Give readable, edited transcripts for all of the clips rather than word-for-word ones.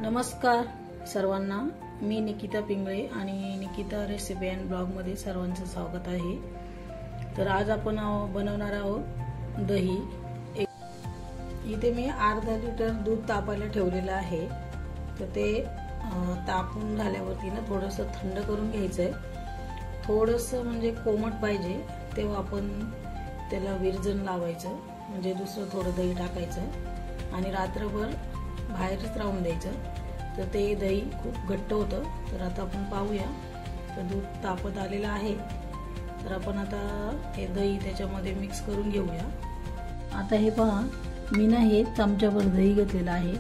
नमस्कार सर्वांना, मी निकिता पिंगळे आणि निकिता रेसिपी अँड ब्लॉगमध्ये सर्वांचं स्वागत आहे। तर आज आपण बनवणार आहोत दही। इथे मी अर्धा लिटर दूध तापायला ठेवलेलं आहे। तर ते तापून झाल्यावरती ना थोडंसं थंड करून घ्यायचं आहे। थोडंसं म्हणजे कोमट पाहिजे तेव्हा आपण त्याला विरजण लावायचं, म्हणजे दुसरं थोडं दही टाकायचं आणि रात्रभर बाहेरच राहून द्यायचं। तर ते दही खूप घट्ट होतं। तर आता आपण पाहूया। तर दूध तापत आलेलं आहे, तर आपण आता हे दही त्याच्यामध्ये मिक्स करून घेऊया। आता हे पहा, मी ना हे चमच्याभर दही घेतलेलं आहे।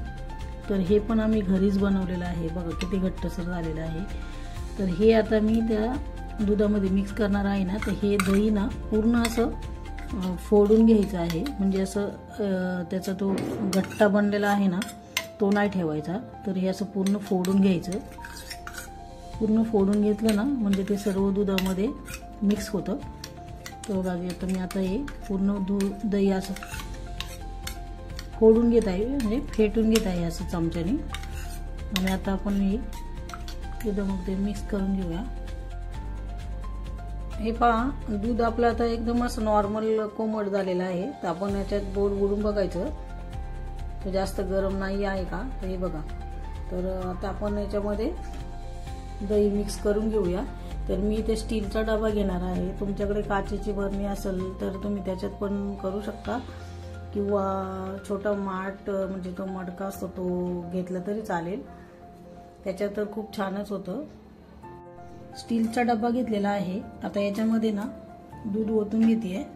तर हे पण आम्ही घरीच बनवलेलं आहे, बघा किती घट्टसर झालेलं आहे। तर हे आता मी त्या दुधामध्ये मिक्स करणार आहे ना। तर हे दही ना पूर्ण असं फोडून घ्यायचं आहे, म्हणजे असं त्याचा तो घट्टा बनलेला आहे ना तो नाही ठेवायचा। तर हे असं पूर्ण फोडून घ्यायचं। पूर्ण फोडून घेतलं ना म्हणजे ते सर्व दुधामध्ये मिक्स होतं। तर बघा आता मी हे पूर्ण दही असं फोडून घेत आहे, म्हणजे फेटून घेत आहे असं चमच्याने। आणि आता आपण हे दुधामध्ये मिक्स करून घेऊया। हे पहा, दूध आपलं आता एकदम असं नॉर्मल कोमट झालेलं आहे। तर आपण याच्यात बोट बुडून बघायचं तो जास्त गरम नाही आहे का, तर हे बघा। तर आता आपण याच्यामध्ये दही मिक्स करून घेऊया। तर मी इथे स्टीलचा डबा घेणार आहे। तुमच्याकडे काचेची बरणी असेल तर तुम्ही त्याच्यात पण करू शकता, किंवा छोटा माठ म्हणजे तो मडका असतो तो घेतला तरी चालेल, त्याच्यात तर खूप छानच होतं। स्टीलचा डबा घेतलेला आहे। आता याच्यामध्ये ना दूध ओतून घेते।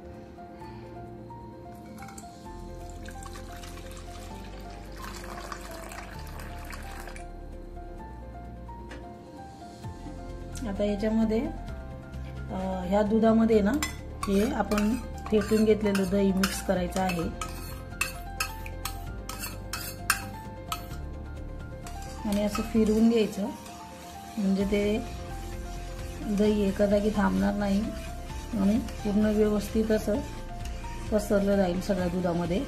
आता याच्यामध्ये ह्या दुधामध्ये ना हे आपण फेटून घेतलेलं दही मिक्स करायचं आहे। आणि असं फिरवून घ्यायचं, म्हणजे ते दही एका जागी थांबणार नाही आणि पूर्ण व्यवस्थित असं पसरलं जाईल सगळ्या दुधामध्ये।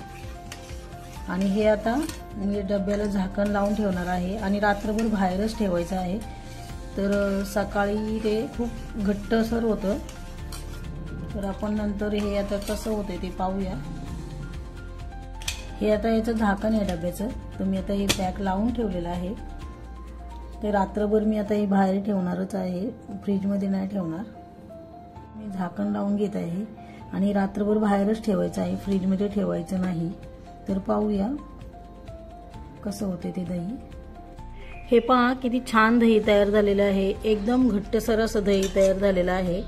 आणि हे आता मी डब्याला झाकण लावून ठेवणार आहे आणि रात्रभर बाहेरच ठेवायचं आहे। तर सकाळी ते खूप घट्टसर होतं। तर आपण नंतर हे आता कसं होतंय ते पाहूया। हे आता याचं झाकण आहे डब्याचं, तर मी आता हे पॅक लावून ठेवलेलं आहे। ते रात्रभर मी आता हे बाहेर ठेवणारच आहे, फ्रीजमध्ये नाही ठेवणार। मी झाकण लावून घेत आहे आणि रात्रभर बाहेरच ठेवायचं आहे, फ्रीजमध्ये ठेवायचं नाही। तर पाहूया कसं होते ते दही। हे पहा किती छान दही तयार झालेलं आहे, एकदम घट्टसर असं दही तयार झालेलं आहे।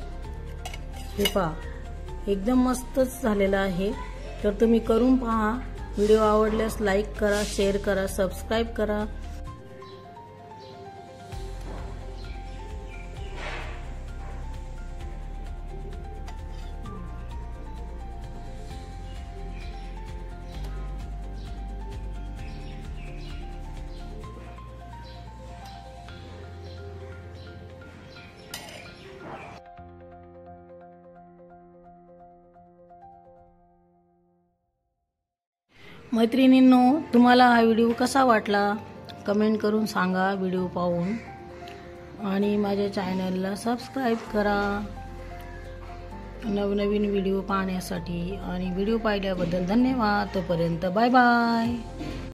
हे पहा एकदम मस्तच झालेलं आहे। तर तुम्ही करून पहा। व्हिडिओ आवडल्यास लाईक करा, शेअर करा, सबस्क्राईब करा। मैत्रिणींनो, तुम्हाला हा व्हिडिओ कसा वाटला कमेंट करून सांगा व्हिडिओ पाहून, आणि माझ्या चॅनलला सबस्क्राईब करा नवनवीन व्हिडिओ पाहण्यासाठी। आणि व्हिडिओ पाहिल्याबद्दल धन्यवाद। तोपर्यंत बाय बाय।